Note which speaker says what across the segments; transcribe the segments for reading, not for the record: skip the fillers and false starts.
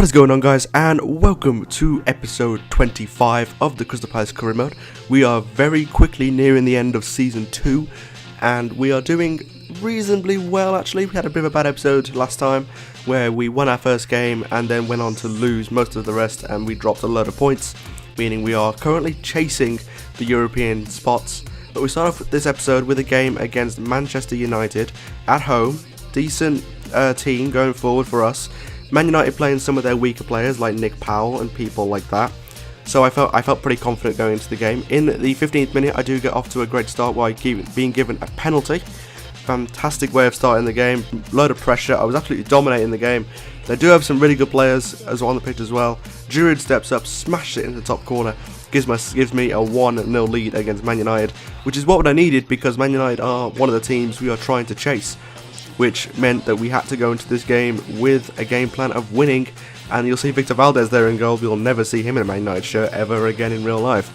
Speaker 1: What is going on, guys, and welcome to episode 25 of the Crystal Palace Career Mode. We are very quickly nearing the end of season 2 and we are doing reasonably well. Actually, we had a bit of a bad episode last time where we won our first game and then went on to lose most of the rest, and we dropped a load of points, meaning we are currently chasing the European spots. But we start off this episode with a game against Manchester United at home. Decent team going forward for us. Man United playing some of their weaker players like Nick Powell and people like that. So I felt pretty confident going into the game. In the 15th minute, I do get off to a great start by being given a penalty. Fantastic way of starting the game. Load of pressure. I was absolutely dominating the game. They do have some really good players as well on the pitch as well. Giroud steps up, smashes it in the top corner. Gives me a 1-0 lead against Man United, which is what I needed because Man United are one of the teams we are trying to chase, which meant that we had to go into this game with a game plan of winning. And you'll see Victor Valdez there in goal. We'll never see him in a Man United shirt ever again in real life.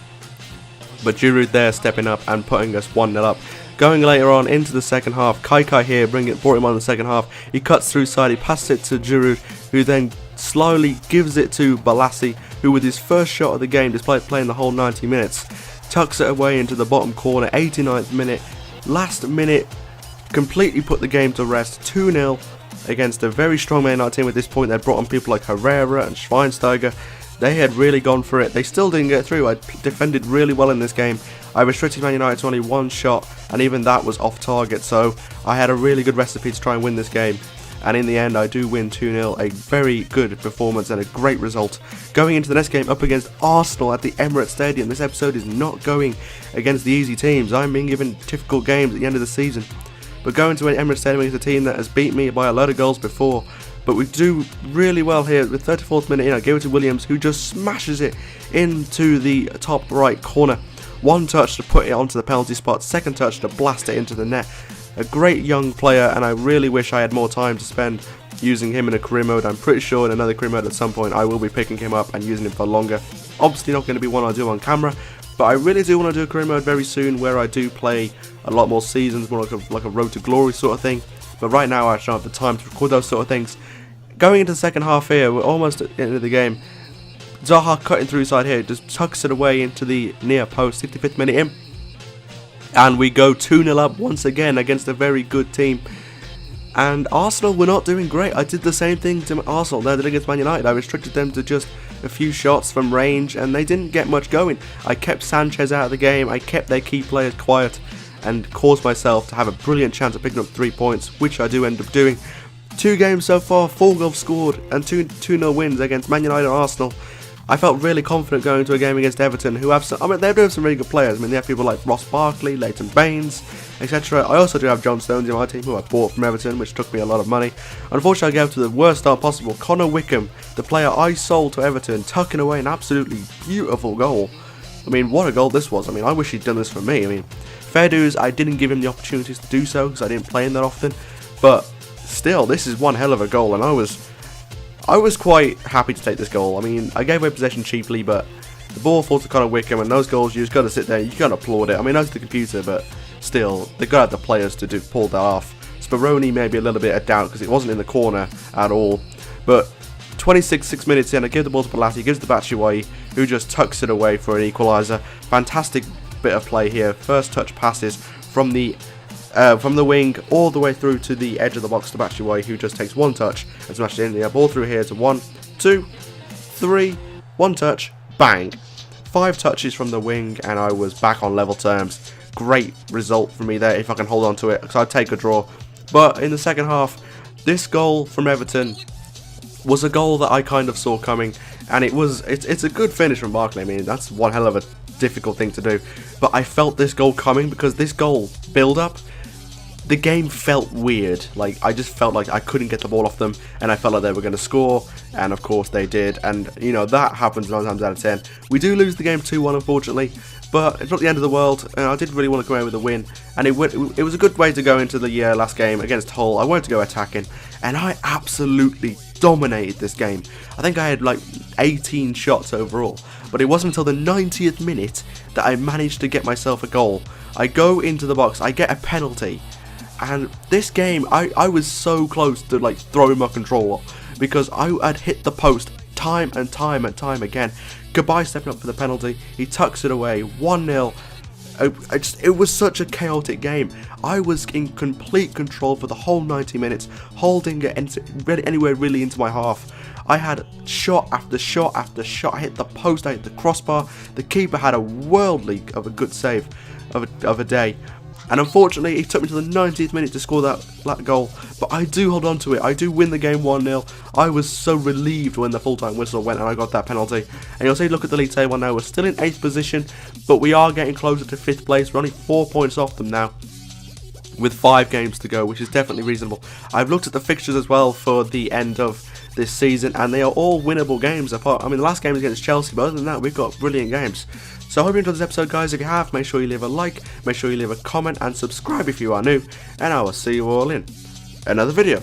Speaker 1: But Giroud there stepping up and putting us 1-0 up. Going later on into the second half, Kai here brought him on in the second half. He cuts through side, he passes it to Giroud, who then slowly gives it to Balassi, who with his first shot of the game, despite playing the whole 90 minutes, tucks it away into the bottom corner. 89th minute, last minute, completely put the game to rest. 2-0 against a very strong Man United team at this point. They brought on people like Herrera and Schweinsteiger. They had really gone for it. They still didn't get through. I defended really well in this game. I restricted Man United to only one shot, and even that was off target, so I had a really good recipe to try and win this game. And in the end, I do win 2-0, a very good performance and a great result. Going into the next game up against Arsenal at the Emirates Stadium. This episode is not going against the easy teams. I'm being given difficult games at the end of the season. But going to an Emirates Stadium against a team that has beat me by a load of goals before. But we do really well here. With 34th minute in, I give it to Williams, who just smashes it into the top right corner. One touch to put it onto the penalty spot, second touch to blast it into the net. A great young player, and I really wish I had more time to spend using him in a career mode. I'm pretty sure in another career mode at some point I will be picking him up and using him for longer. Obviously not going to be one I do on camera, but I really do want to do a career mode very soon where I do play a lot more seasons, more like a road to glory sort of thing. But right now I actually don't have the time to record those sort of things. Going into the second half here, we're almost at the end of the game. Zaha cutting through side here, just tucks it away into the near post, 55th minute in. And we go 2-0 up once again against a very good team. And Arsenal were not doing great. I did the same thing to Arsenal that I did against Man United. I restricted them to just a few shots from range and they didn't get much going. I kept Sanchez out of the game, I kept their key players quiet and caused myself to have a brilliant chance of picking up 3 points, which I do end up doing. 2 games so far, 4 goals scored and 2-0 wins against Man United and Arsenal. I felt really confident going to a game against Everton, who have some, they do have some really good players. I mean, they have people like Ross Barkley, Leighton Baines, etc. I also do have John Stones in my team, who I bought from Everton, which took me a lot of money. Unfortunately, I gave to the worst start possible. Connor Wickham, the player I sold to Everton, tucking away an absolutely beautiful goal. I mean, what a goal this was. I mean, I wish he'd done this for me. I mean, fair dues, I didn't give him the opportunities to do so because I didn't play him that often. But still, this is one hell of a goal, and I was quite happy to take this goal. I mean, I gave away possession cheaply, but the ball falls to Connor Wickham, and those goals, you just got to sit there, you can't applaud it. I mean, that's the computer, but still, they've got to have the players to pull that off. Speroni maybe a little bit of doubt, because it wasn't in the corner at all. But 26 minutes in, I give the ball to Balassi, he gives it to Batshuayi, who just tucks it away for an equaliser. Fantastic bit of play here. First touch passes from the wing all the way through to the edge of the box to Batshuayi, who just takes one touch and smashes it in the air. Ball through here to 1, 2, 3, 1 touch, bang. 5 touches from the wing and I was back on level terms. Great result for me there if I can hold on to it, because I'd take a draw. But in the second half, this goal from Everton was a goal that I kind of saw coming, and it's a good finish from Barkley. I mean, that's one hell of a difficult thing to do, but I felt this goal coming because this goal build up, the game felt weird. Like, I just felt like I couldn't get the ball off them, and I felt like they were going to score, and of course they did. And you know, that happens 9 times out of 10. We do lose the game 2-1, unfortunately, but it's not the end of the world. I did really want to come away with a win, and it was a good way to go into the last game against Hull. I wanted to go attacking, and I absolutely dominated this game. I think I had like 18 shots overall, but it wasn't until the 90th minute that I managed to get myself a goal. I go into the box, I get a penalty, and this game I was so close to like throwing my controller because I had hit the post time and time and time again. Goodbye stepping up for the penalty. He tucks it away. 1-0. It was such a chaotic game. I was in complete control for the whole 90 minutes, holding it anywhere really into my half. I had shot after shot after shot. I hit the post, I hit the crossbar. The keeper had a worldly of a good save of a day. And unfortunately, it took me to the 90th minute to score that goal. But I do hold on to it. I do win the game 1-0. I was so relieved when the full-time whistle went and I got that penalty. And you'll see, look at the league table now. We're still in 8th position, but we are getting closer to 5th place. We're only 4 points off them now, with 5 games to go, which is definitely reasonable. I've looked at the fixtures as well for the end of this season, and they are all winnable games. The last game is against Chelsea, but other than that, we've got brilliant games. So I hope you enjoyed this episode, guys. If you have, make sure you leave a like, make sure you leave a comment, and subscribe if you are new, and I will see you all in another video.